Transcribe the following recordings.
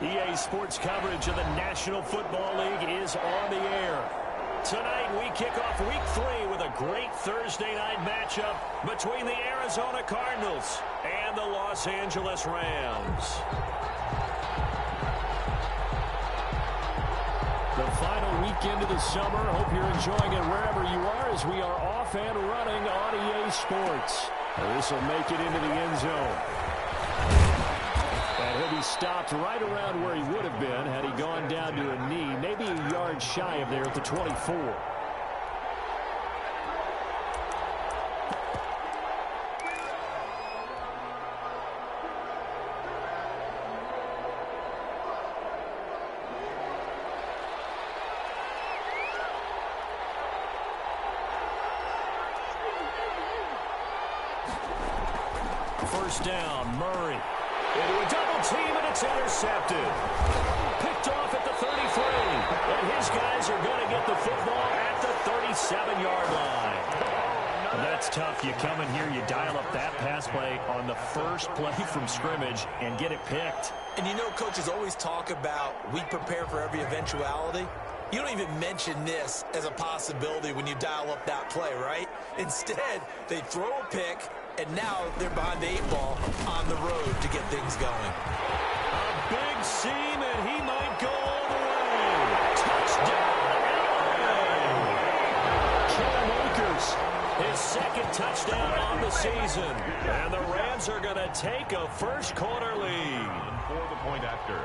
EA Sports coverage of the National Football League is on the air. Tonight, we kick off Week 3 with a great Thursday night matchup between the Arizona Cardinals and the Los Angeles Rams. The final weekend of the summer. Hope you're enjoying it wherever you are as we are off and running on EA Sports. This will make it into the end zone. And he'll be stopped right around where he would have been had he gone down to a knee, maybe a yard shy of there at the 24. First down, Murray. Into a double team, and it's intercepted. Picked off at the 33. And his guys are going to get the football at the 37-yard line. That's tough. You come in here, you dial up that pass play on the first play from scrimmage and get it picked. And you know, coaches always talk about we prepare for every eventuality. You don't even mention this as a possibility when you dial up that play, right? Instead, they throw a pick, and now they're behind the 8-ball on the road to get things going. A big seam, and he might go all the way. Touchdown, LA! Cam Akers, his second touchdown on the season. And the Rams are going to take a first-quarter lead. For the point after.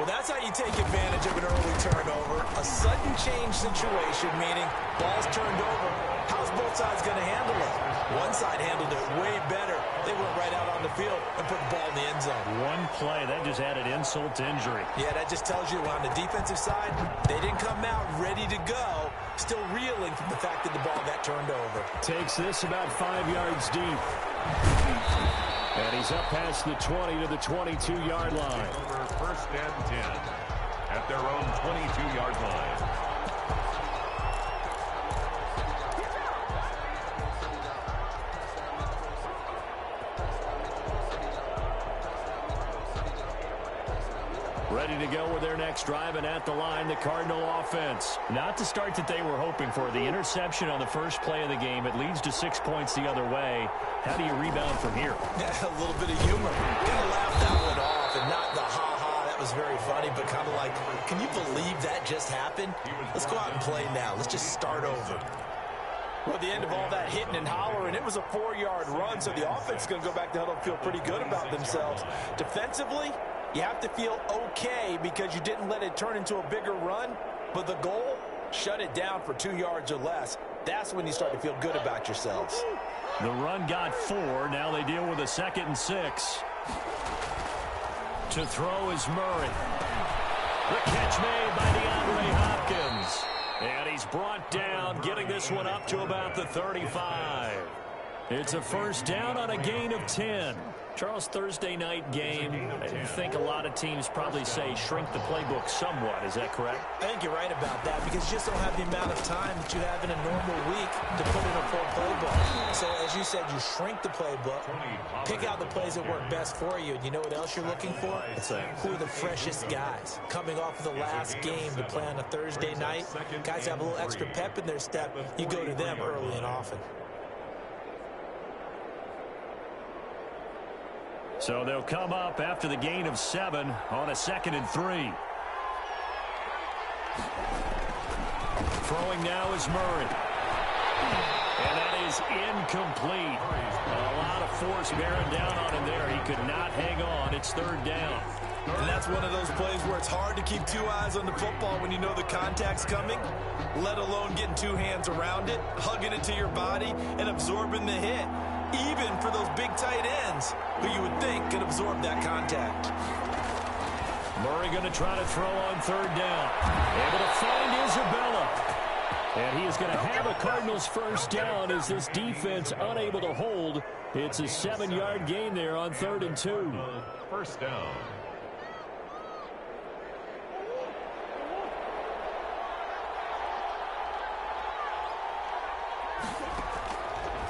Well, that's how you take advantage of an early turnover. A sudden change situation, meaning ball's turned over. How's both sides going to handle it? One side handled it way better. They went right out on the field and put the ball in the end zone. One play, that just added insult to injury. Yeah, that just tells you on the defensive side, they didn't come out ready to go, still reeling from the fact that the ball got turned over. Takes this about 5 yards deep. And he's up past the 20 to the 22-yard line. Over first and 10 at their own 22-yard line. Ready to go with their next drive, and at the line, the Cardinal offense. Not the start that they were hoping for. The interception on the first play of the game. It leads to 6 points the other way. How do you rebound from here? Yeah, a little bit of humor. Gotta laugh that one off, and not the ha-ha. That was very funny, but kind of like, can you believe that just happened? Let's go out and play now. Let's just start over. Well, at the end of all that hitting and hollering, it was a 4-yard run, so the offense is going to go back to huddle and feel pretty good about themselves. Defensively, you have to feel okay because you didn't let it turn into a bigger run, but the goal, shut it down for 2 yards or less. That's when you start to feel good about yourselves. The run got 4. Now they deal with a 2nd and 6. To throw is Murray. The catch made by DeAndre Hopkins. And he's brought down, getting this one up to about the 35. It's a first down on a gain of 10. Charles, Thursday night game, I think a lot of teams probably say shrink the playbook somewhat. Is that correct? I think you're right about that because you just don't have the amount of time that you have in a normal week to put in a full playbook. So, as you said, you shrink the playbook, pick out the plays that work best for you. And you know what else you're looking for? Who are the freshest guys coming off of the last game to play on a Thursday night? Guys have a little extra pep in their step. You go to them early and often. So they'll come up after the gain of 7 on a 2nd and 3. Throwing now is Murray. And that is incomplete. A lot of force bearing down on him there. He could not hang on. It's 3rd down. And that's one of those plays where it's hard to keep 2 eyes on the football when you know the contact's coming, let alone getting 2 hands around it, hugging it to your body, and absorbing the hit. Even for those big tight ends who you would think could absorb that contact. Murray going to try to throw on 3rd down. Able to find Isabella. And he is going to have a Cardinals first down as this defense unable to hold. It's a 7-yard gain there on 3rd and 2. First down.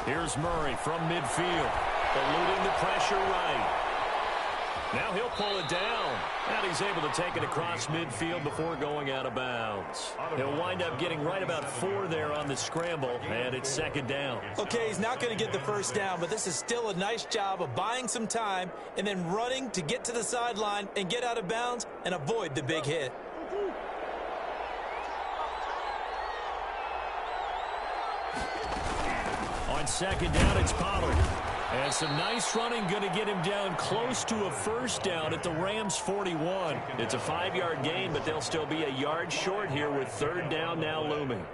Here's Murray from midfield, eluding the pressure right. Now he'll pull it down. And he's able to take it across midfield before going out of bounds. He'll wind up getting right about 4 there on the scramble, and it's second down. Okay, he's not going to get the first down, but this is still a nice job of buying some time and then running to get to the sideline and get out of bounds and avoid the big hit. On second down, it's Pollard. And some nice running going to get him down close to a first down at the Rams' 41. It's a 5-yard gain, but they'll still be a yard short here with third down now looming.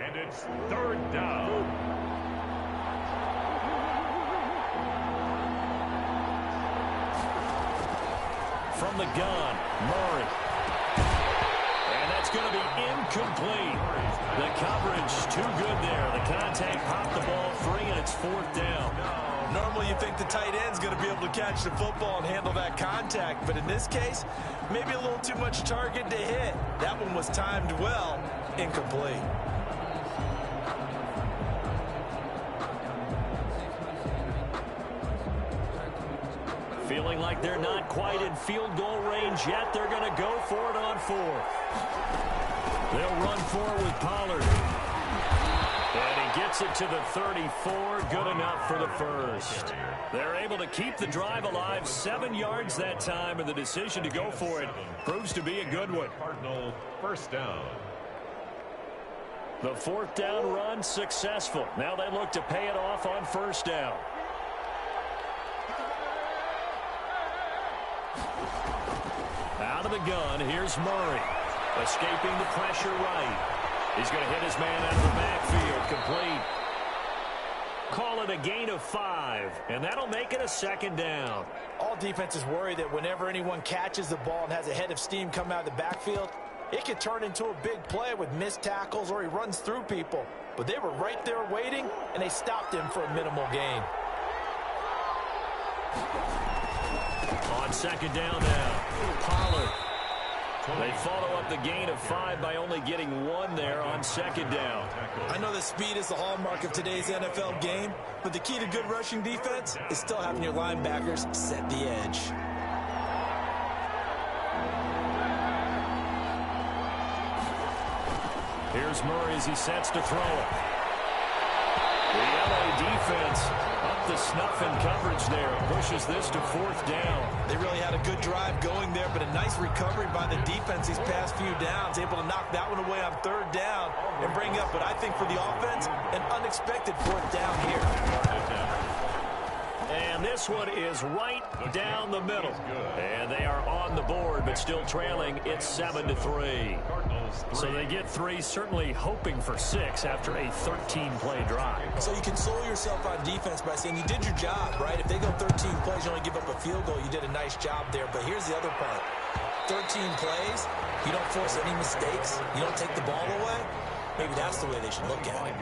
And it's third down. From the gun, Murray. And that's going to be incomplete. The coverage too good there. The contact popped the ball free, and it's fourth down. Normally you think the tight end's going to be able to catch the football and handle that contact, but in this case, maybe a little too much target to hit. That one was timed well, incomplete. Feeling like they're not quite in field goal range yet. They're going to go for it on fourth. They'll run forward with Pollard. And he gets it to the 34. Good enough for the first. They're able to keep the drive alive. 7 yards that time, and the decision to go for it proves to be a good one. Cardinal first down. The fourth down run successful. Now they look to pay it off on first down. Out of the gun, here's Murray. Escaping the pressure right. He's going to hit his man out of the backfield. Complete. Call it a gain of 5, and that'll make it a second down. All defenses worry that whenever anyone catches the ball and has a head of steam come out of the backfield, it could turn into a big play with missed tackles or he runs through people. But they were right there waiting, and they stopped him for a minimal gain. On second down now, Pollard. They follow up the gain of 5 by only getting 1 there on second down. I know that speed is the hallmark of today's NFL game, but the key to good rushing defense is still having your linebackers set the edge. Here's Murray as he sets to throw it. The LA defense up to snuff in coverage there. Pushes this to fourth down. They really had a good drive going there, but a nice recovery by the defense these past few downs. Able to knock that one away on third down and bring up what I think for the offense, an unexpected fourth down here. And this one is right down the middle. And they are on the board, but still trailing. It's 7-3. So they get 3, certainly hoping for 6 after a 13-play drive. So you console yourself on defense by saying you did your job, right? If they go 13 plays, you only give up a field goal, you did a nice job there. But here's the other part. 13 plays, you don't force any mistakes, you don't take the ball away. Maybe that's the way they should look at it.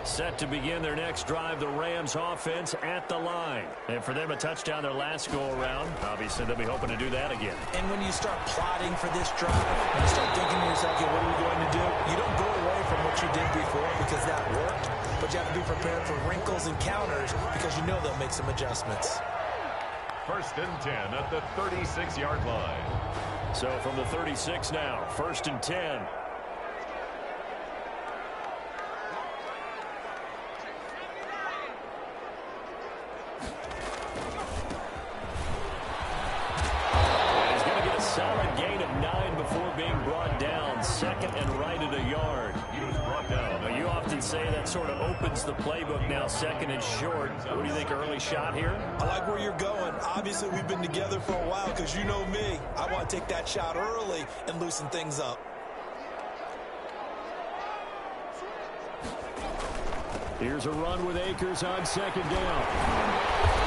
Set to begin their next drive, the Rams offense at the line. And for them, a touchdown their last go-around. Obviously, they'll be hoping to do that again. And when you start plotting for this drive, when you start thinking to yourself, okay, what are we going to do? You don't go away from what you did before because that worked, but you have to be prepared for wrinkles and counters because you know they'll make some adjustments. First and 10 at the 36-yard line. So from the 36 now, first and 10. Solid gain of 9 before being brought down. Second and right at a yard. He was brought down. Well, you often say that sort of opens the playbook now, second and short. What do you think, early shot here? I like where you're going. Obviously, we've been together for a while because you know me. I want to take that shot early and loosen things up. Here's a run with Akers on second down.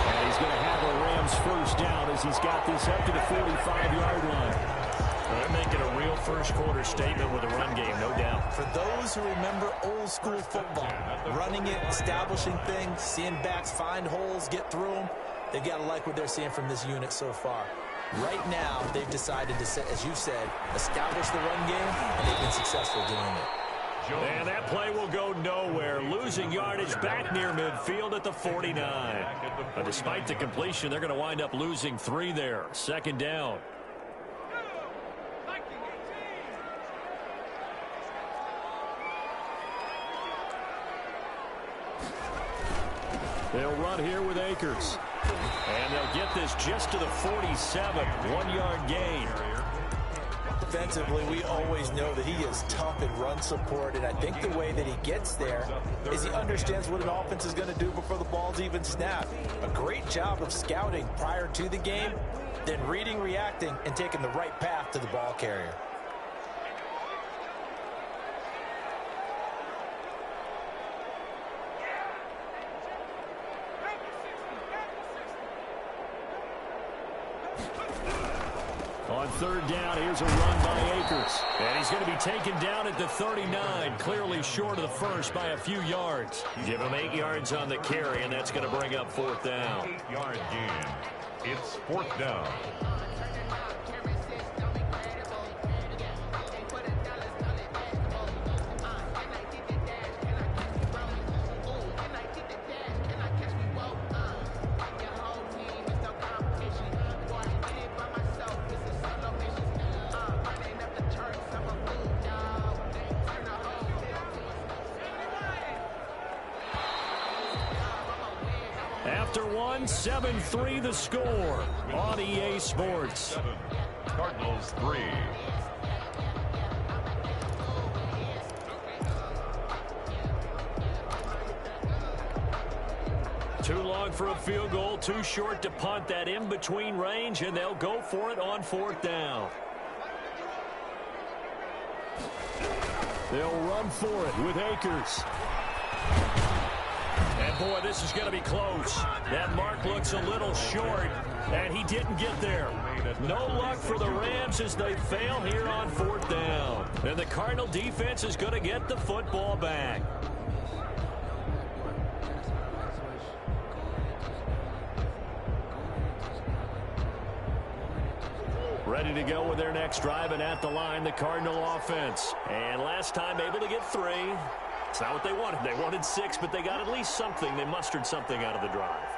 And he's going to have a Rams first down as he's got this up to the 45-yard line. They're making a real first-quarter statement with a run game, no doubt. For those who remember old-school football, running it, establishing things, seeing backs find holes, get through them, they've got to like what they're seeing from this unit so far. Right now, they've decided to, as you said, establish the run game, and they've been successful doing it. And that play will go nowhere. Losing yardage back near midfield at the 49. But despite the completion, they're going to wind up losing 3 there. Second down. They'll run here with Akers. And they'll get this just to the 47. 1-yard gain. Defensively, we always know that he is tough in run support, and I think the way that he gets there is he understands what an offense is going to do before the ball's even snapped. A great job of scouting prior to the game, then reading, reacting, and taking the right path to the ball carrier. On third down, here's a run by Akers. And he's going to be taken down at the 39, clearly short of the first by a few yards. Give him 8 yards on the carry, and that's going to bring up 4th down. 8-yard gain. It's 4th down. After 7-3 the score on EA Sports. Cardinals 3. Too long for a field goal, too short to punt. That in-between range, and they'll go for it on 4th down. They'll run for it with Akers. And boy, this is going to be close. That mark looks a little short, and he didn't get there. No luck for the Rams as they fail here on 4th down. And the Cardinal defense is going to get the football back. Ready to go with their next drive, and at the line, the Cardinal offense. And last time able to get 3. It's not what they wanted. They wanted 6, but they got at least something. They mustered something out of the drive.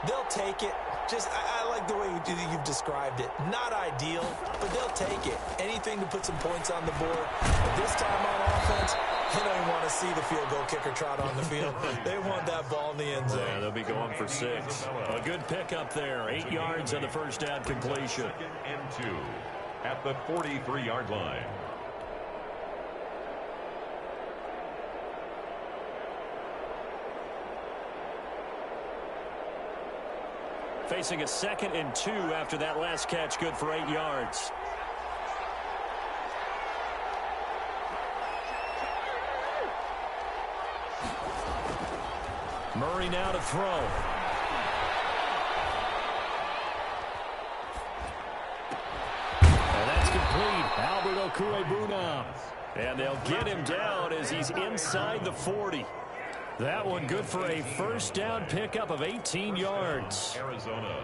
They'll take it. I like the way you've described it. Not ideal, but they'll take it. Anything to put some points on the board. But this time on offense, they don't even want to see the field goal kicker trot on the field. They want that ball in the end zone. Yeah, they'll be going for 6. A good pickup there. 8 yards on the first down completion. 2nd and 2 at the 43-yard line. Facing a 2nd and 2 after that last catch, good for 8 yards. Murray now to throw. And that's complete. Albert Okwuegbunam. And they'll get him down as he's inside the 40. That one good for a first down pickup of 18 yards. Arizona.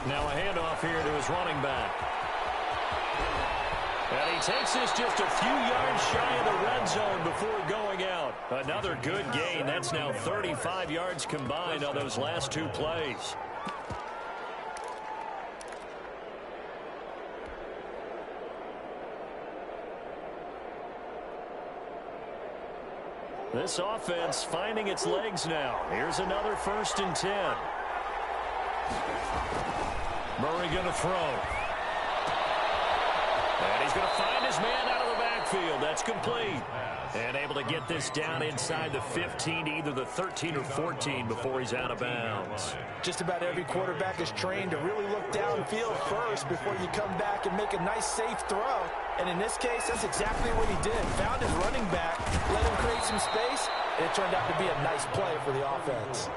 Now a handoff here to his running back. And he takes this just a few yards shy of the red zone before going out. Another good gain. That's now 35 yards combined on those last 2 plays. This offense finding its legs now. Here's another 1st and 10. Murray going to throw. And he's going to find his man out of the backfield. backfield. That's complete. And able to get this down inside the 15, either the 13 or 14 before he's out of bounds. Just about every quarterback is trained to really look downfield first before you come back and make a nice, safe throw. And in this case, that's exactly what he did. Found his running back, let him create some space, and it turned out to be a nice play for the offense.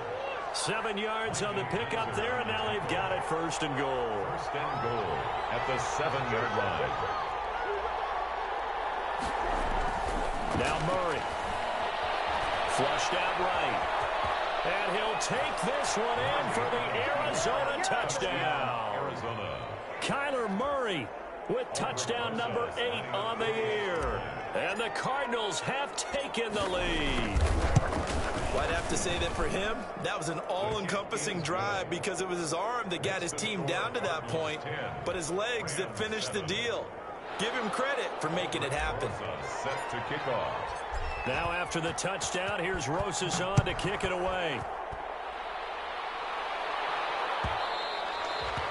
7 yards on the pickup there, and now they've got it first and goal. First and goal at the 7-yard line. Now Murray. Flushed out right. And he'll take this one in for the Arizona touchdown. Arizona. Kyler Murray with touchdown number 8 on the year. And the Cardinals have taken the lead. Well, I'd have to say that for him, that was an all-encompassing drive because it was his arm that got his team down to that point, but his legs that finished the deal. Give him credit for making it happen. Set to kick off. Now after the touchdown, here's Rosas on to kick it away.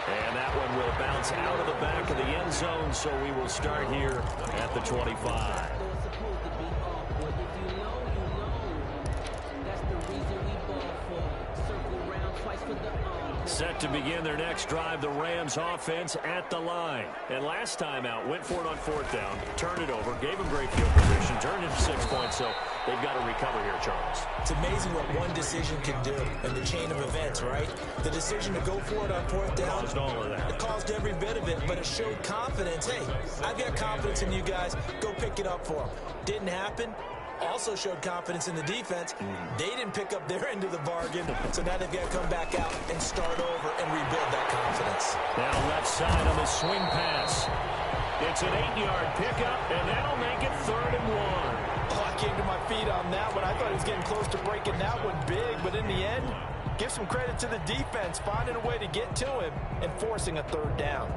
And that one will bounce out of the back of the end zone, so we will start here at the 25. Set to begin their next drive, the Rams offense at the line. And last time out, went for it on 4th down, turned it over, gave them great field position, turned it to 6 points, so they've got to recover here, Charles. It's amazing what one decision can do in the chain of events, right? The decision to go for it on 4th down. Caused all of that. It caused every bit of it, but it showed confidence. Hey, I've got confidence in you guys. Go pick it up for them. Didn't happen. Also showed confidence in the defense. They didn't pick up their end of the bargain, so now they've got to come back out and start over and rebuild that confidence. Now left side on the swing pass. It's an 8-yard pickup, and that'll make it 3rd and 1. Oh, I came to my feet on that one. I thought he was getting close to breaking that one big, but in the end, give some credit to the defense, finding a way to get to him and forcing a 3rd down.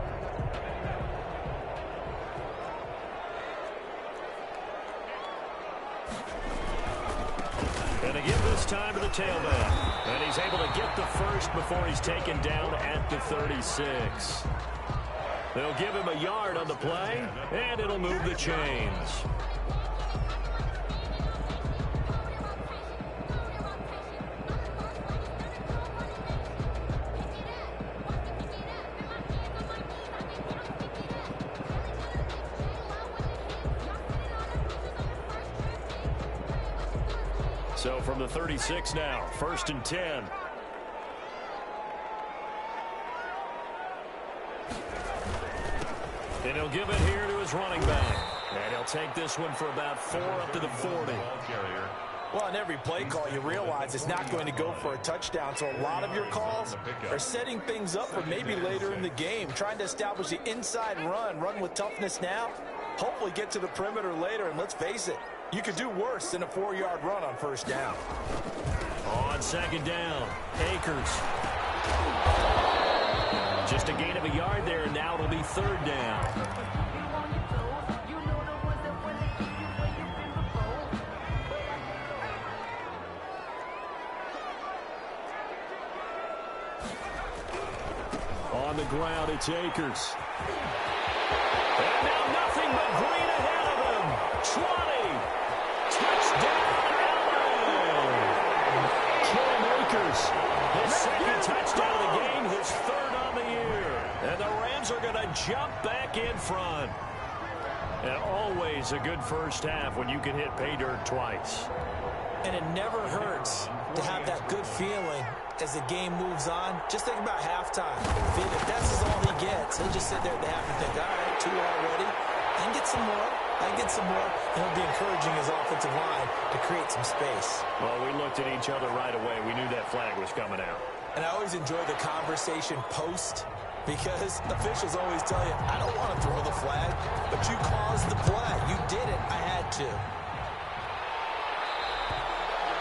And again this time to the tailback. And he's able to get the first before he's taken down at the 36. They'll give him a yard on the play, and it'll move the chains. So from the 36 now, 1st and 10. And he'll give it here to his running back. And he'll take this one for about 4 up to the 40. Well, on every play call, you realize it's not going to go for a touchdown, so a lot of your calls are setting things up for maybe later in the game, trying to establish the inside run with toughness now, hopefully get to the perimeter later, and let's face it, you could do worse than a 4-yard run on 1st down. On 2nd down, Akers. Just a gain of a yard there, and now it'll be 3rd down. On the ground, it's Akers. And now nothing but green ahead of him. 20. Touchdown, LA. Cam Akers, his 2nd touchdown of the game, his 3rd on the year. And the Rams are going to jump back in front. And always a good first half when you can hit pay dirt twice. And it never hurts to have that good feeling as the game moves on. Just think about halftime. If that's all he gets, he'll just sit there at the half and think, all right, 2 already. I can get some more. I can get some more. And he'll be encouraging his offensive line to create some space. Well, we looked at each other right away. We knew that flag was coming out. And I always enjoy the conversation post because officials always tell you, I don't want to throw the flag, but you caused the play. You did it. I had to.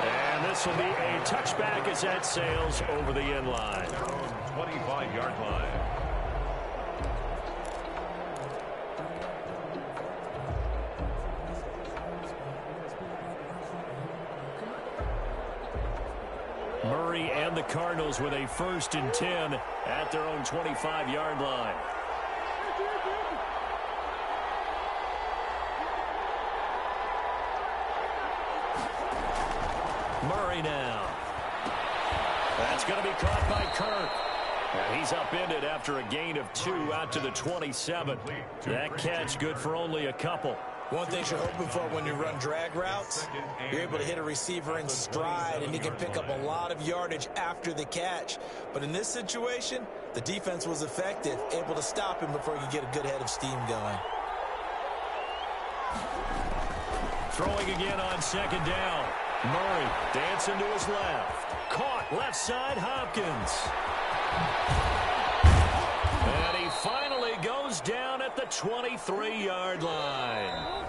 And this will be a touchback as that sails over the end line. 25-yard line. Murray and the Cardinals with a 1st and 10 at their own 25-yard line. Murray now. That's going to be caught by Kirk. And he's upended after a gain of 2 out to the 27. That catch good for only a couple. One thing you're hoping for when you run drag routes, you're able to hit a receiver in stride, and he can pick up a lot of yardage after the catch. But in this situation, the defense was effective, able to stop him before he could get a good head of steam going. Throwing again on second down. Murray dancing to his left. Caught left side, Hopkins. And he finally goes down at the 23-yard line.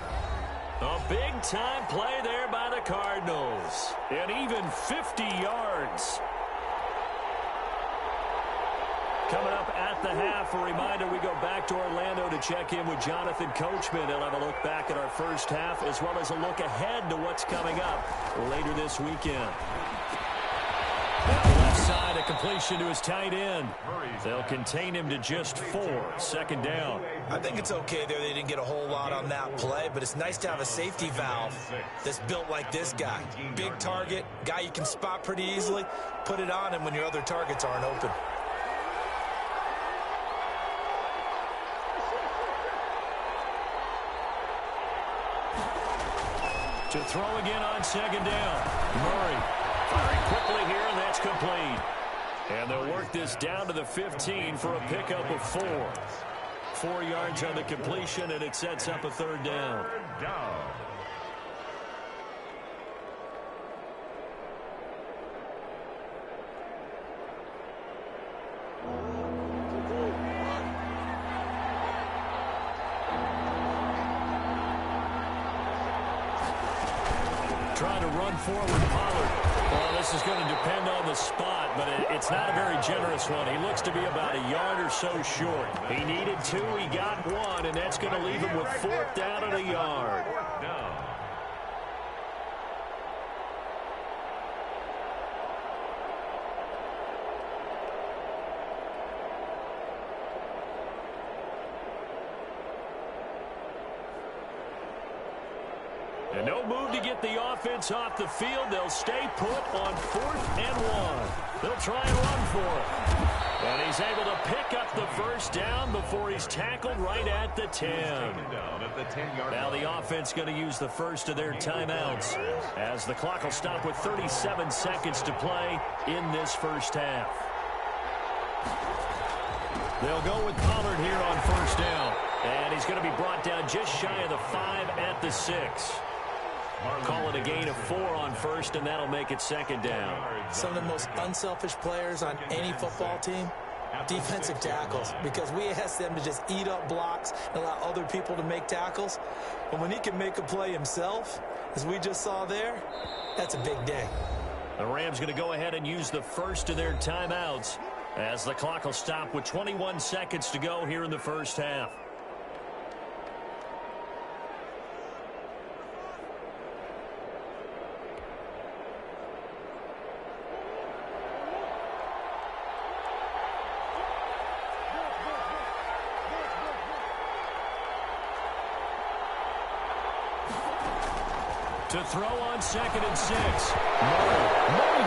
A big-time play there by the Cardinals. And even 50 yards. Coming up at the half, a reminder, we go back to Orlando to check in with Jonathan Coachman. He'll have a look back at our first half as well as a look ahead to what's coming up later this weekend. Left side, a completion to his tight end. They'll contain him to just 4. Second down. I think it's okay there. They didn't get a whole lot on that play, but it's nice to have a safety valve that's built like this guy. Big target, guy you can spot pretty easily. Put it on him when your other targets aren't open. To throw again on second down. Murray firing quickly here, and that's complete. And they'll work this down to the 15 for a pickup of 4. 4 yards on the completion, and it sets up a third down. Trying to run forward, Pollard. Well, this is going to depend on the spot, but it's not a very generous one. He looks to be about a yard or so short. He needed 2, he got 1, and that's going to leave him with 4th down and a yard. And no move to get the offense off the field. They'll stay put on 4th and 1. They'll try and run for it. And he's able to pick up the first down before he's tackled right at the 10. Now the offense going to use the first of their timeouts as the clock will stop with 37 seconds to play in this first half. They'll go with Pollard here on first down. And he's going to be brought down just shy of the 5 at the 6. Call it a gain of 4 on first, and that'll make it second down. Some of the most unselfish players on any football team, defensive tackles, because we ask them to just eat up blocks and allow other people to make tackles. But when he can make a play himself, as we just saw there, that's a big day. The Rams going to go ahead and use the first of their timeouts as the clock will stop with 21 seconds to go here in the first half. To throw on 2nd and 6. Murray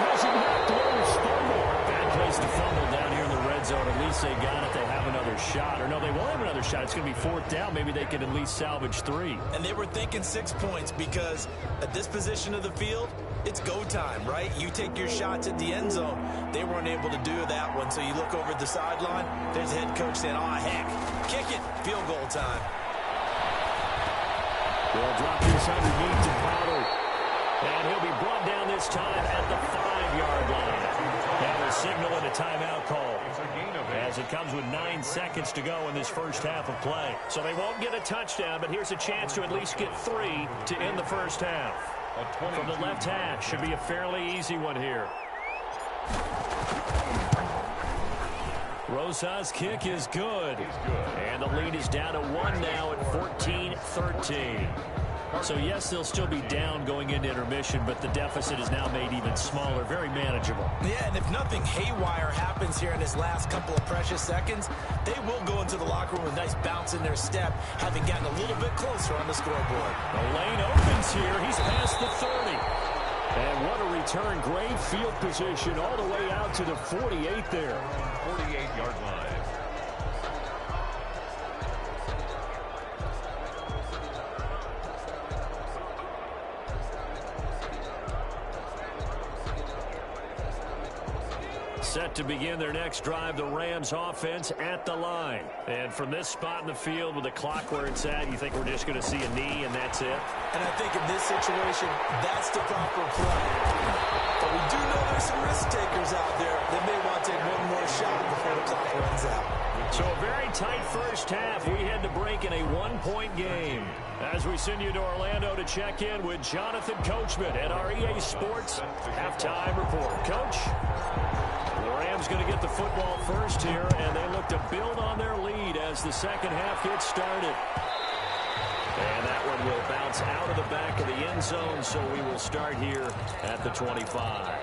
hasn't knocked away his fumble. Bad place to fumble down here in the red zone. At least they got it. They have another shot. Or no, they won't have another shot. It's going to be 4th down. Maybe they can at least salvage 3. And they were thinking 6 points because at this position of the field, it's go time, right? You take your shots at the end zone. They weren't able to do that one. So you look over at the sideline. There's the head coach saying, oh, heck, kick it. Field goal time. They'll drop this underneath to Pollard. And he'll be brought down this time at the 5-yard line. And we'll signal in a timeout call as it comes with 9 seconds to go in this first half of play. So they won't get a touchdown, but here's a chance to at least get 3 to end the first half. From the left hash, should be a fairly easy one here. Rosa's kick is good. And the lead is down to 1 now at 14-13. So, yes, they'll still be down going into intermission, but the deficit is now made even smaller, very manageable. Yeah, and if nothing haywire happens here in his last couple of precious seconds, they will go into the locker room with a nice bounce in their step, having gotten a little bit closer on the scoreboard. The lane opens here. He's past the 30. And what a return. Great field position all the way out to the 48 there. 48-yard line. Set to begin their next drive, the Rams offense at the line. And from this spot in the field with the clock where it's at, you think we're just going to see a knee and that's it? And I think in this situation, that's the proper play. But we do know there's some risk takers out there that may want to take one more shot before the clock runs out. So a very tight first half. We had to break in a one-point game. As we send you to Orlando to check in with Jonathan Coachman at our EA Sports Halftime Report. Coach? The Rams going to get the football first here, and they look to build on their lead as the second half gets started. And that one will bounce out of the back of the end zone, so we will start here at the 25.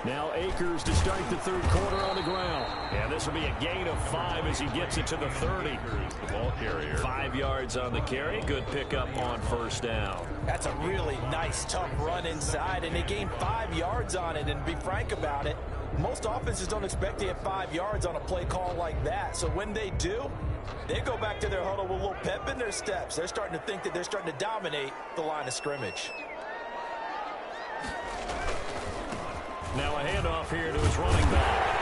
Now Akers to start the third quarter on the ground. And this will be a gain of 5 as he gets it to the 30. The ball carrier. 5 yards on the carry. Good pickup on first down. That's a really nice, tough run inside, and they gained 5 yards on it. And to be frank about it, most offenses don't expect to get 5 yards on a play call like that. So when they do, they go back to their huddle with a little pep in their steps. They're starting to think that they're starting to dominate the line of scrimmage. Now a handoff here to his running back.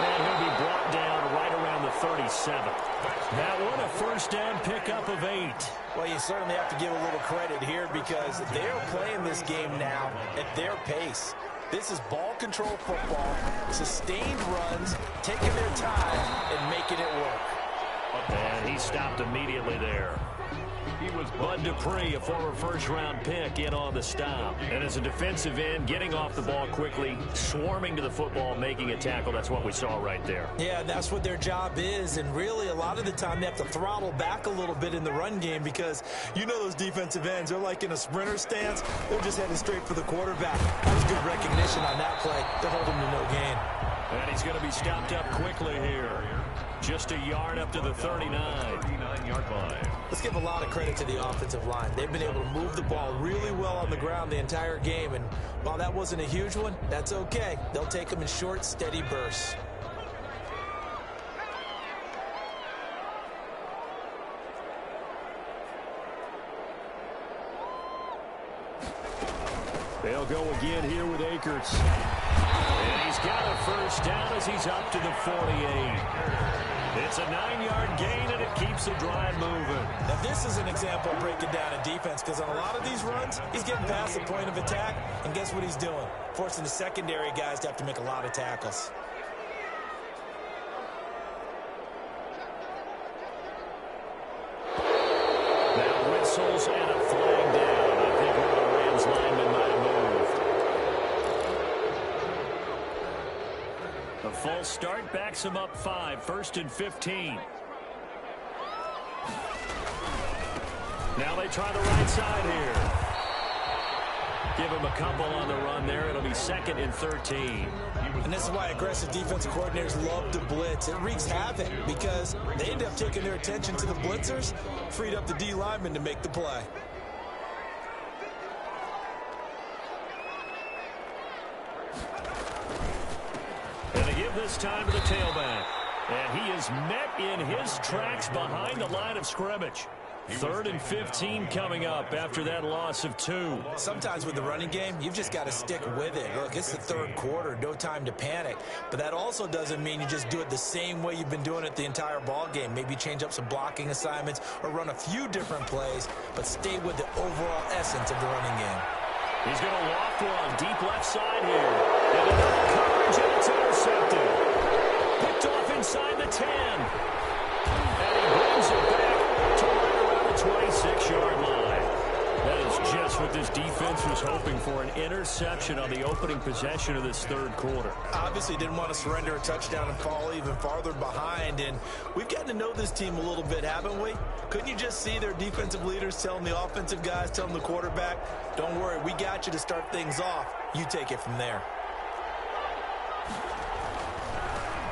And he'll be brought down right around the 37. That one a first down pickup of 8. Well, you certainly have to give a little credit here because they're playing this game now at their pace. This is ball control football, sustained runs, taking their time and making it work. And he stopped immediately there. He was Bud Dupree, a former first-round pick, in on the stop. And as a defensive end, getting off the ball quickly, swarming to the football, making a tackle. That's what we saw right there. Yeah, that's what their job is. And really, a lot of the time, they have to throttle back a little bit in the run game because you know those defensive ends, they're like in a sprinter stance. They're just headed straight for the quarterback. That was good recognition on that play to hold him to no gain. And he's going to be stopped up quickly here. Just a yard up to the 39. 39-yard line. Let's give a lot of credit to the offensive line. They've been able to move the ball really well on the ground the entire game. And while that wasn't a huge one, that's okay. They'll take them in short, steady bursts. They'll go again here with Akers. And he's got a first down as he's up to the 48. It's a 9-yard gain, and it keeps the drive moving. Now, this is an example of breaking down a defense because on a lot of these runs, he's getting past the point of attack, and guess what he's doing? Forcing the secondary guys to have to make a lot of tackles. Now whistles and a flag down. I think one of the Rams linemen might have moved. A false start backs him up 5, 1st and 15. Now they try the right side here. Give him a couple on the run there. It'll be 2nd and 13. And this is why aggressive defensive coordinators love to blitz. It wreaks havoc because they end up taking their attention to the blitzers, freed up the D lineman to make the play. And they give this time to the tailback. And he is met in his tracks behind the line of scrimmage. 3rd and 15 coming up after that loss of 2. Sometimes with the running game, you've just got to stick with it. Look, it's the 3rd quarter, no time to panic. But that also doesn't mean you just do it the same way you've been doing it the entire ball game. Maybe change up some blocking assignments or run a few different plays, but stay with the overall essence of the running game. He's going to loft one deep left side here. And another coverage, and it's intercepted. Picked off inside the 10. And he brings it back to right around the 26-yard line. That is just what this defense was hoping for, an interception on the opening possession of this third quarter. Obviously didn't want to surrender a touchdown and fall even farther behind, and we've gotten to know this team a little bit, haven't we? Couldn't you just see their defensive leaders telling the offensive guys, telling the quarterback, don't worry, we got you to start things off. You take it from there.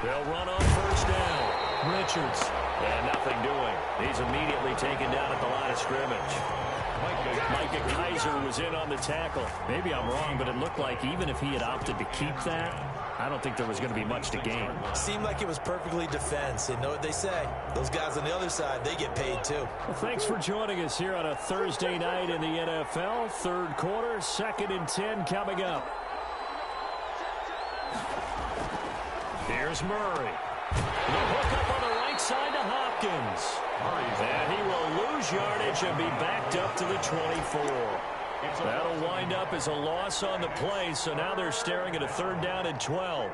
They'll run on first down. Richards. And nothing doing. He's immediately taken down at the line of scrimmage. Micah Kaiser was in on the tackle. Maybe I'm wrong, but it looked like even if he had opted to keep that, I don't think there was going to be much to gain. Seemed like it was perfectly defense. You know what they say. Those guys on the other side, they get paid too. Well, thanks for joining us here on a Thursday night in the NFL. Third quarter, 2nd and 10 coming up. Here's Murray. The hook up on the right side to Hopkins. And he will lose yardage and be backed up to the 24. That'll wind up as a loss on the play, so now they're staring at a 3rd down and 12.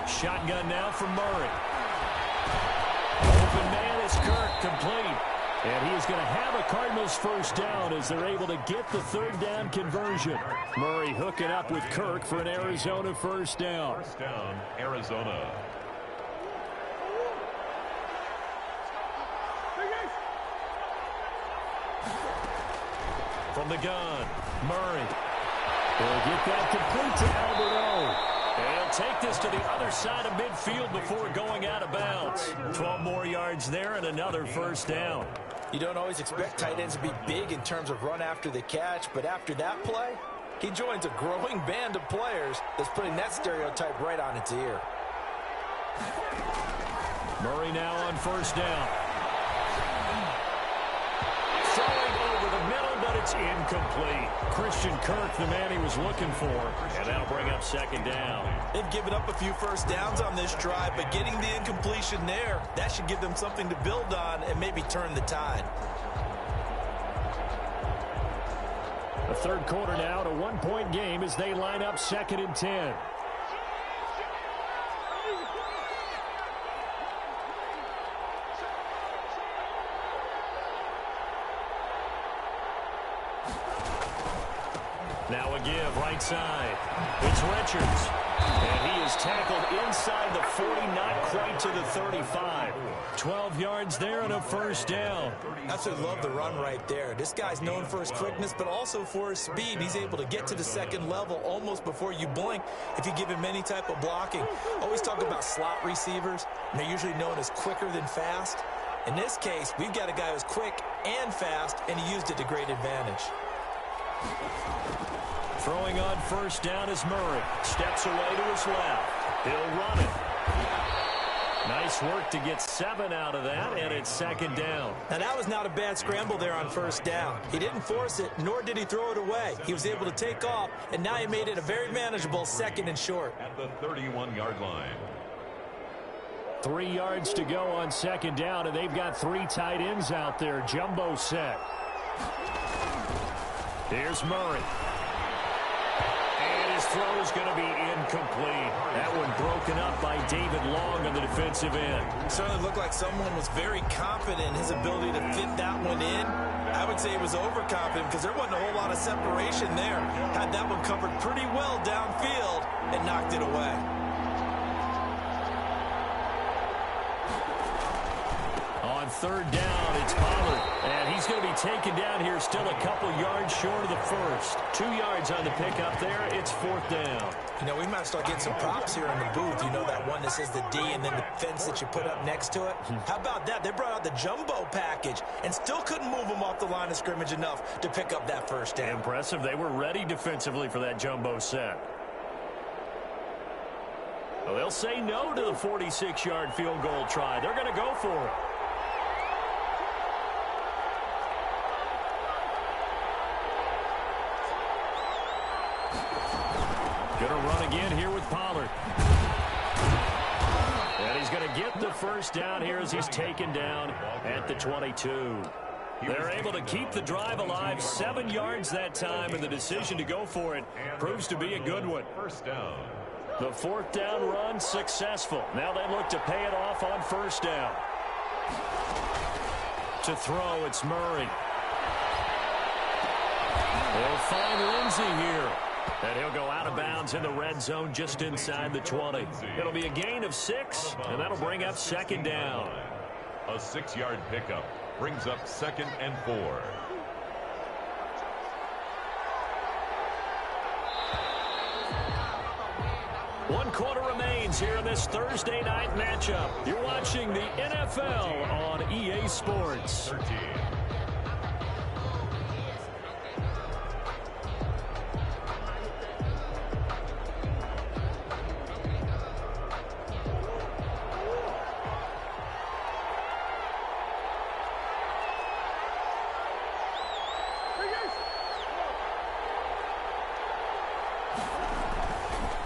Shotgun now from Murray. Open man is Kirk, complete. And he is going to have a Cardinals first down as they're able to get the 3rd down conversion. Murray hooking up with Kirk for an Arizona first down. First down, Arizona. From the gun, Murray. They'll get that complete to Alberto. They'll take this to the other side of midfield before going out of bounds. 12 more yards there and another first down. You don't always expect tight ends to be big in terms of run after the catch, but after that play, he joins a growing band of players that's putting that stereotype right on its ear. Murray now on first down. Throwing over the middle, but it's incomplete. Christian Kirk, the man he was looking for, and that'll bring up 2nd down. They've given up a few first downs on this drive, but getting the incompletion there, that should give them something to build on and maybe turn the tide. The third quarter now, a 1-point game as they line up 2nd and 10. Now a give, right side. It's Richards. And he is tackled inside the 40, not quite to the 35. 12 yards there and a first down. Absolutely love the run right there. This guy's known for his quickness, but also for his speed. He's able to get to the 2nd level almost before you blink if you give him any type of blocking. Always talk about slot receivers, and they're usually known as quicker than fast. In this case, we've got a guy who's quick and fast, and he used it to great advantage. Throwing on first down is Murray. Steps away to his left. He'll run it. Nice work to get 7 out of that, and it's 2nd down. Now, that was not a bad scramble there on first down. He didn't force it, nor did he throw it away. He was able to take off, and now he made it a very manageable 2nd and short. At the 31-yard line. 3 yards to go on 2nd down, and they've got 3 tight ends out there. Jumbo set. Here's Murray. And his throw is going to be incomplete. That one broken up by David Long on the defensive end. It certainly looked like someone was very confident in his ability to fit that one in. I would say he was overconfident because there wasn't a whole lot of separation there. Had that one covered pretty well downfield and knocked it away. On 3rd down, it's Pollard. And he's going to be taken down here still a couple yards short of the first. 2 yards on the pickup there. It's 4th down. You know, we might start getting some props here in the booth. You know that one that says the D and then the fence that you put up next to it? How about that? They brought out the jumbo package and still couldn't move them off the line of scrimmage enough to pick up that first down. Impressive. They were ready defensively for that jumbo set. Well, they'll say no to the 46-yard field goal try. They're going to go for it. Going to run again here with Pollard. And he's going to get the first down here as he's taken down at the 22. They're able to keep the drive alive, 7 yards that time, and the decision to go for it proves to be a good one. First down. The 4th down run successful. Now they look to pay it off on 1st down. To throw, it's Murray. They'll find Lindsey here. And he'll go out of bounds in the red zone just inside the 20. It'll be a gain of 6, and that'll bring up 2nd down. A 6-yard pickup brings up 2nd and 4. One quarter remains here in this Thursday night matchup. You're watching the NFL on EA Sports. 13.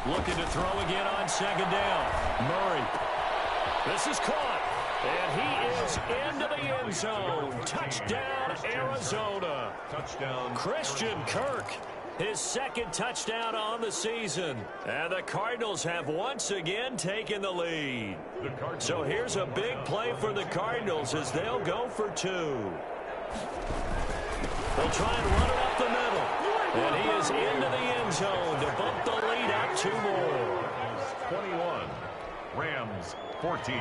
Looking to throw again on 2nd down. Murray. This is caught. And he is into the end zone. Touchdown, Arizona. Touchdown. Christian Kirk. His 2nd touchdown on the season. And the Cardinals have once again taken the lead. So here's a big play for the Cardinals as they'll go for 2. They'll try and run it up the middle. And he is into the end zone to bump the lead up 2 more. 21. Rams 14.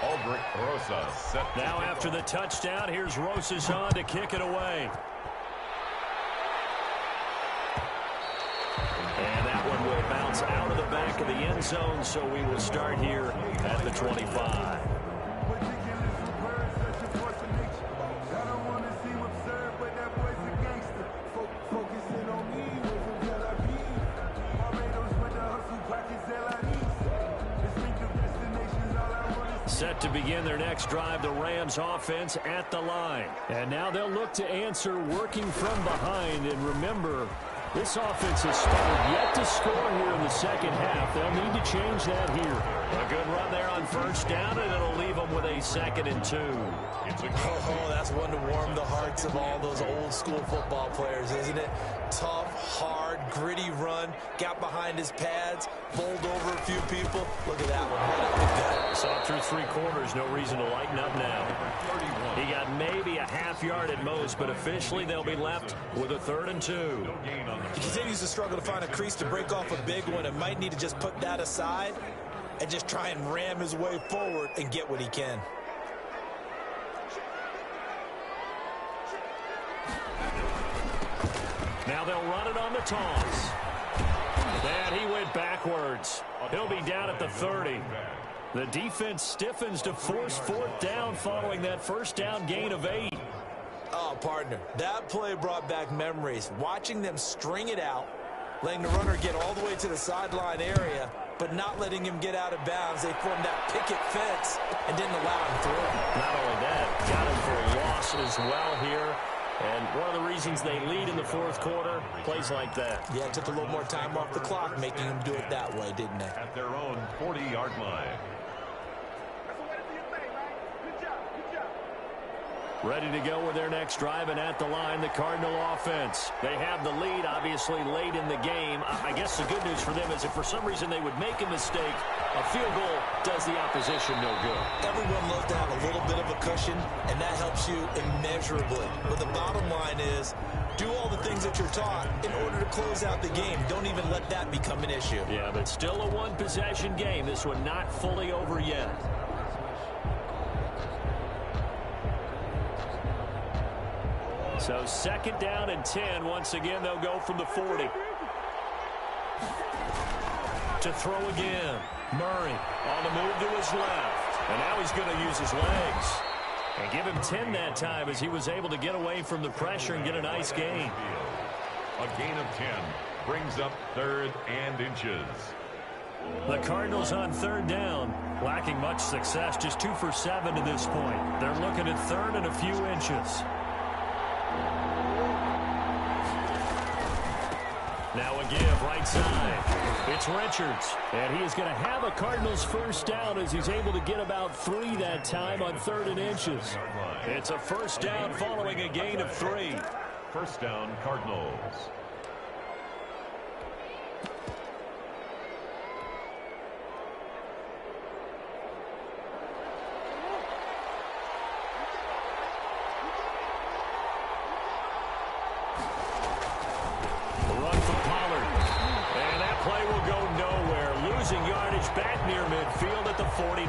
Aldrich Rosas set. Now after the touchdown, here's Rosas on to kick it away. And that one will bounce out of the back of the end zone, so we will start here at the 25. Set to begin their next drive, the Rams offense at the line. And now they'll look to answer working from behind. And remember, this offense has struggled yet to score here in the 2nd half. They'll need to change that here. A good run there on 1st down, and it'll leave them with a 2nd and 2. Oh, that's one to warm the hearts of all those old school football players, isn't it? Tough, hard, gritty run, got behind his pads, bowled over a few people. Look at that one. Right up the gut. Saw through 3 quarters, no reason to lighten up now. He got maybe a half yard at most, but officially they'll be left with a 3rd and 2. He continues to struggle to find a crease to break off a big one and might need to just put that aside and just try and ram his way forward and get what he can. Now they'll run it on the toss. And he went backwards. He'll be down at the 30. The defense stiffens to force 4th down following that 1st down gain of 8. Oh, partner, that play brought back memories. Watching them string it out, letting the runner get all the way to the sideline area, but not letting him get out of bounds. They formed that picket fence and didn't allow him through. Not only that, got him for a loss as well here. And one of the reasons they lead in the 4th quarter, plays like that. Yeah, it took a little more time off the clock, making them do it that way, didn't they? At their own 40-yard line. Ready to go with their next drive, and at the line, the Cardinal offense. They have the lead, obviously, late in the game. I guess the good news for them is if for some reason they would make a mistake, a field goal does the opposition no good. Everyone loves to have a little bit of a cushion, and that helps you immeasurably. But the bottom line is, do all the things that you're taught in order to close out the game. Don't even let that become an issue. Yeah, but still a one-possession game. This one not fully over yet. So 2nd down and 10. Once again, they'll go from the 40. To throw again. Murray on the move to his left. And now he's going to use his legs. And give him 10 that time as he was able to get away from the pressure and get a nice gain. A gain of 10 brings up 3rd and inches. The Cardinals on 3rd down, lacking much success, just 2 for 7 to this point. They're looking at 3rd and a few inches. Now a give right side. It's Richards, and he is going to have a Cardinals first down as he's able to get about 3 that time on 3rd and inches. It's a first down following a gain of 3. First down, Cardinals. Back near midfield at the 49.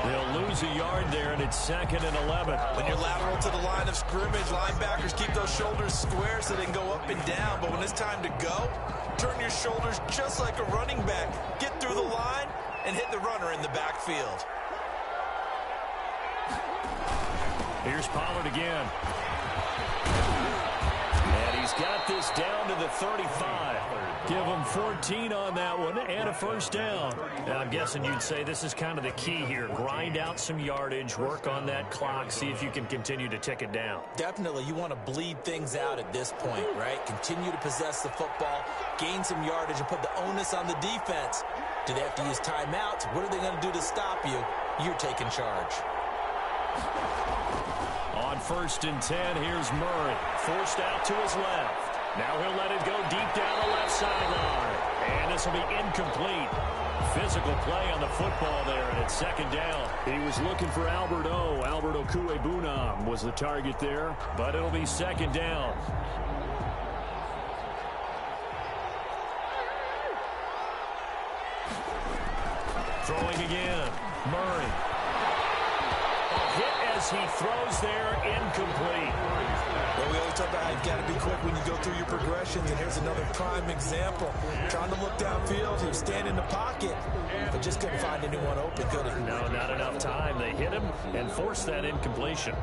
They'll lose a yard there, and it's 2nd and 11. When you're lateral to the line of scrimmage, linebackers keep those shoulders square so they can go up and down. But when it's time to go, turn your shoulders just like a running back. Get through the line and hit the runner in the backfield. Here's Pollard again. And he's got this down to the 35. Give him 14 on that one and a first down. Now, I'm guessing you'd say this is kind of the key here. Grind out some yardage, work on that clock, see if you can continue to tick it down. Definitely, you want to bleed things out at this point, right? Continue to possess the football, gain some yardage, and put the onus on the defense. Do they have to use timeouts? What are they going to do to stop you? You're taking charge. On 1st and 10, here's Murray. Forced out to his left. Now he'll let it go deep down the left sideline. And this will be incomplete. Physical play on the football there, and it's 2nd down. He was looking for Albert Okuebunam was the target there, but it'll be 2nd down. Throwing again. Murray. Hit as he throws there, incomplete. Well, we always talk about how you've got to be quick when you go through your progressions, and here's another prime example. Trying to look downfield, he was standing in the pocket, but just couldn't find anyone open, could he? No, not enough time. They hit him and forced that incompletion.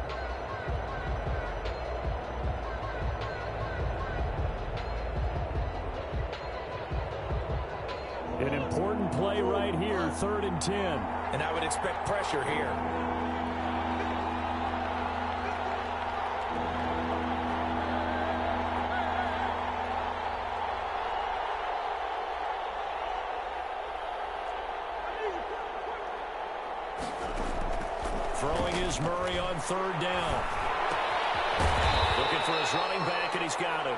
An important play right here, 3rd and 10. And I would expect pressure here. Throwing is Murray on 3rd down. Looking for his running back, and he's got him.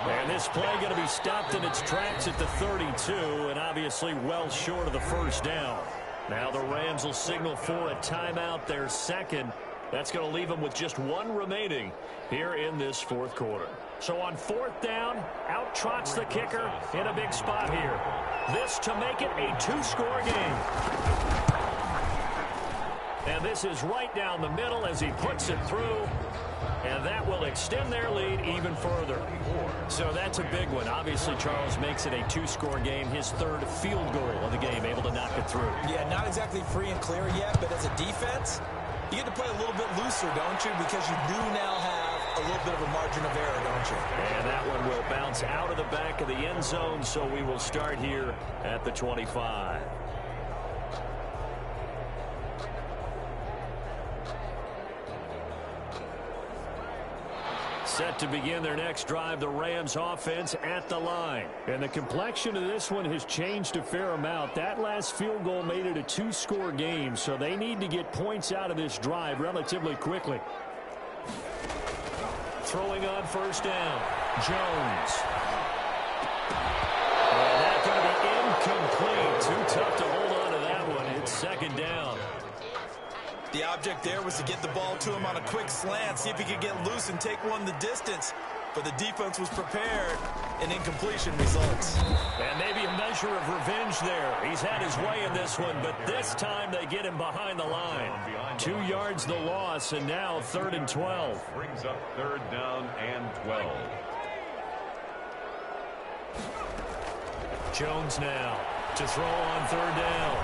And this play going to be stopped in its tracks at the 32, and obviously well short of the first down. Now the Rams will signal for a timeout, their 2nd. That's going to leave them with just 1 remaining here in this 4th quarter. So on 4th down, out trots the kicker in a big spot here. This to make it a 2-score game. And this is right down the middle as he puts it through. And that will extend their lead even further. So that's a big one. Obviously, Charles makes it a 2-score game. His 3rd field goal of the game, able to knock it through. Yeah, not exactly free and clear yet, but as a defense, you get to play a little bit looser, don't you? Because you do now have a little bit of a margin of error, don't you? And that one will bounce out of the back of the end zone, so we will start here at the 25. Set to begin their next drive, the Rams offense at the line. And the complexion of this one has changed a fair amount. That last field goal made it a 2-score game, so they need to get points out of this drive relatively quickly. Throwing on 1st down, Jones. And that's going to be incomplete. Too tough to hold on to that one. It's 2nd down. The object there was to get the ball to him on a quick slant, see if he could get loose and take one the distance. But the defense was prepared, and incompletion results. And maybe a measure of revenge there. He's had his way in this one, but this time they get him behind the line. 2 yards the loss, and now 3rd and 12. Brings up 3rd down and 12. Jones now to throw on 3rd down.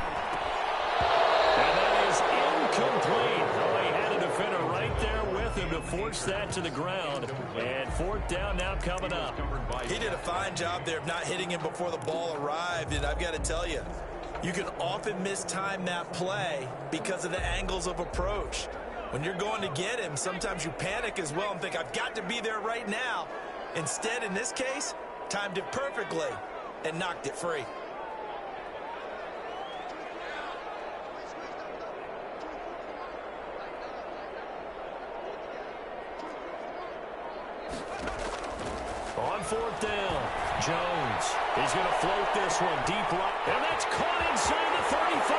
And that is incomplete. Oh, he had a defender right there with him to force that to the ground. And 4th down now coming up. He did a fine job there of not hitting him before the ball arrived. And I've got to tell you, you can often mistime that play because of the angles of approach. When you're going to get him, sometimes you panic as well and think, I've got to be there right now. Instead, in this case, Timed it perfectly and knocked it free. On fourth down, Jones is going to float this one deep right, and that's caught inside the 35.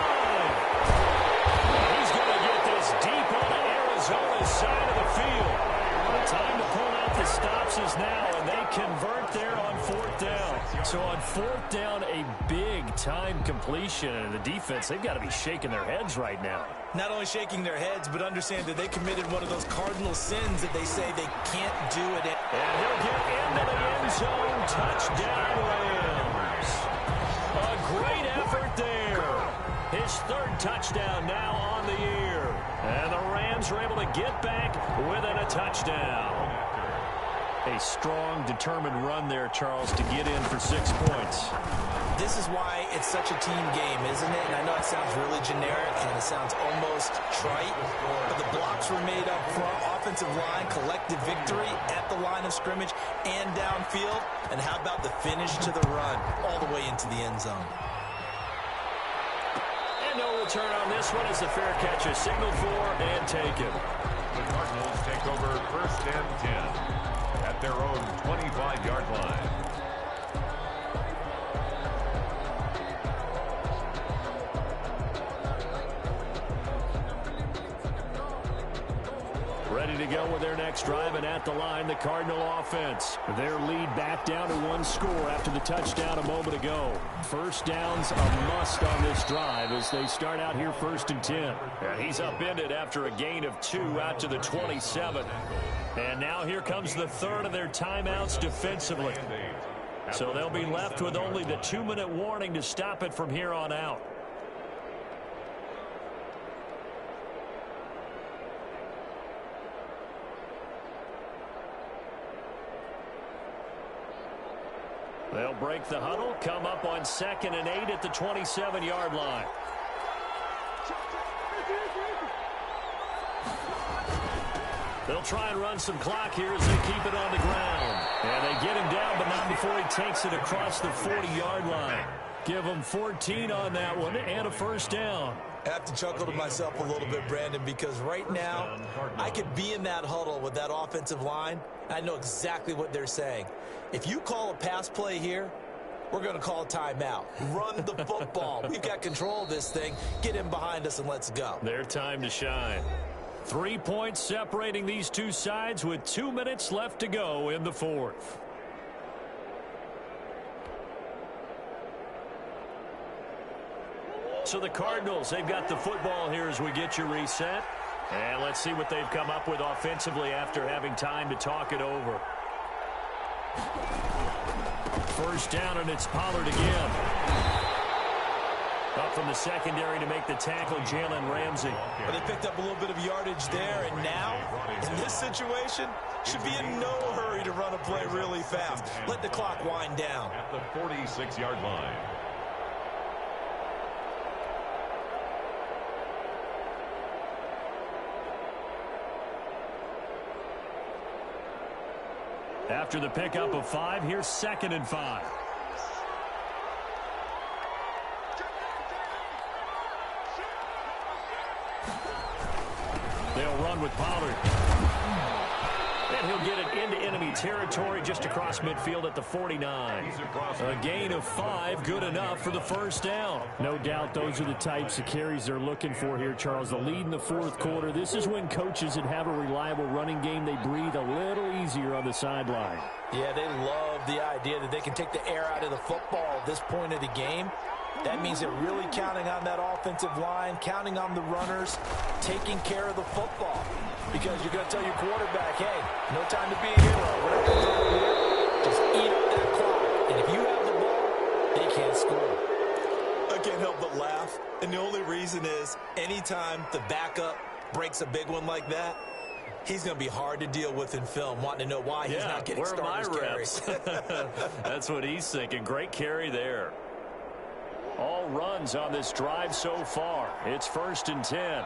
He's going to get this deep on Arizona's side of the field. The time to pull out the stops is now, and they convert there on fourth down. So on fourth down, a big-time completion, and the defense, they've got to be shaking their heads right now. Not only shaking their heads, but understand that they committed one of those cardinal sins that they say they can't do it. And he'll get into the end zone. Touchdown, Rams. A great effort there. His third touchdown now on the year. And the Rams are able to get back within a touchdown. A strong, determined run there, Charles, to get in for 6 points. This is why it's such a team game, isn't it? And I know it sounds really generic and it sounds almost trite, but the blocks were made up front, offensive line, collective victory at the line of scrimmage and downfield. And how about the finish to the run all the way into the end zone? And no return on this one as the fair catch is signaled for and taken. The Cardinals take over 1st and 10 at their own 25-yard line. Ready to go with their next drive, and at the line, the Cardinal offense. Their lead back down to 1 score after the touchdown a moment ago. First down's a must on this drive as they start out here 1st and 10. And he's upended after a gain of 2 out to the 27. And now here comes the third of their timeouts defensively. So they'll be left with only the 2-minute warning to stop it from here on out. They'll break the huddle, come up on 2nd and 8 at the 27-yard line. They'll try and run some clock here as they keep it on the ground. And they get him down, but not before he takes it across the 40-yard line. Give him 14 on that one and a first down. I have to chuckle to myself a little bit, Brandon, because right now I could be in that huddle with that offensive line. I know exactly what they're saying. If you call a pass play here, we're going to call a timeout. Run the football. We've got control of this thing. Get him behind us and let's go. Their time to shine. 3 points separating these two sides with 2 minutes left to go in the fourth. So the Cardinals, they've got the football here as we get you reset. And let's see what they've come up with offensively after having time to talk it over. First down, and it's Pollard again. Up from the secondary to make the tackle, Jalen Ramsey. Well, they picked up a little bit of yardage there, and now, in this situation, should be in no hurry to run a play really fast. Let the clock wind down. At the 46-yard line. After the pickup of 5, here's 2nd and 5. They'll run with Pollard. And he'll get it into enemy territory just across midfield at the 49. A gain of 5, good enough for the first down. No doubt those are the types of carries they're looking for here, Charles. The lead in the fourth quarter. This is when coaches that have a reliable running game, they breathe a little easier on the sideline. Yeah, they love the idea that they can take the air out of the football at this point of the game. That means they're really counting on that offensive line, counting on the runners, taking care of the football. Because you're going to tell your quarterback, hey, no time to be a hero. Whatever you're doing here, just eat up that clock. And if you have the ball, they can't score. I can't help but laugh. And the only reason is anytime the backup breaks a big one like that, he's going to be hard to deal with in film, wanting to know why he's not getting starters carries. That's what he's thinking. Great carry there. All runs on this drive so far. It's 1st and 10.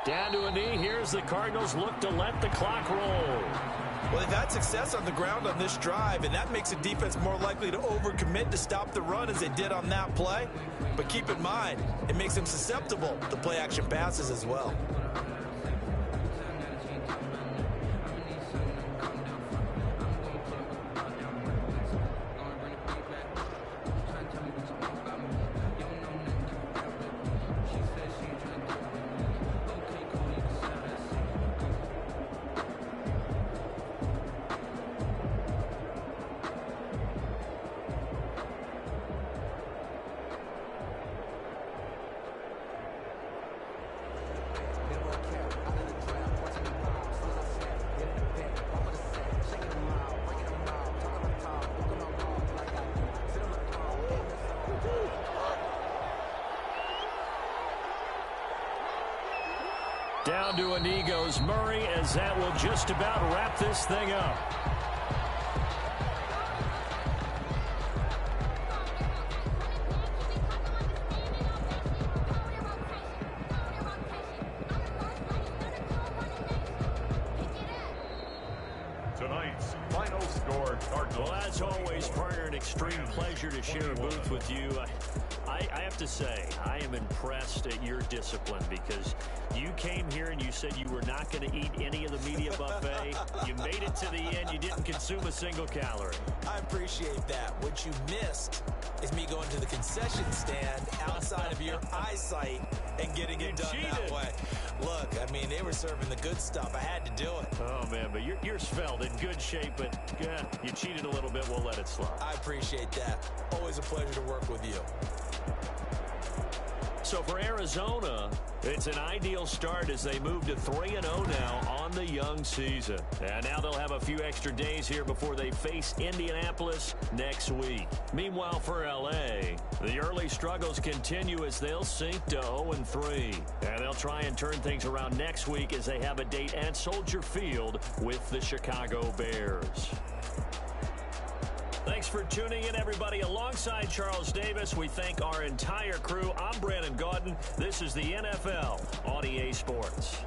Down to a knee. Here's the Cardinals look to let the clock roll. Well, they've had success on the ground on this drive, and that makes a defense more likely to overcommit to stop the run as they did on that play. But keep in mind, it makes them susceptible to play-action passes as well. Down to a knee goes Murray, as that will just about wrap this thing up. Tonight's final score, Cardinals. Well, as always, partner, an extreme pleasure to share a booth with you. I have to say, I am impressed at your discipline, because you came here and you said you were not going to eat any of the media buffet. You made it to the end. You didn't consume a single calorie. I appreciate that. What you missed is me going to the concession stand outside of your eyesight and getting it done that way. Look, I mean, they were serving the good stuff. I had to do it. Oh, man, but you're svelte, in good shape, but you cheated a little bit. We'll let it slide. I appreciate that. Always a pleasure to work with you. So for Arizona, it's an ideal start as they move to 3-0 now on the young season. And now they'll have a few extra days here before they face Indianapolis next week. Meanwhile, for L.A., the early struggles continue as they'll sink to 0-3. And they'll try and turn things around next week as they have a date at Soldier Field with the Chicago Bears. Thanks for tuning in, everybody. Alongside Charles Davis, we thank our entire crew. I'm Brandon Gaudin. This is the NFL on EA Sports.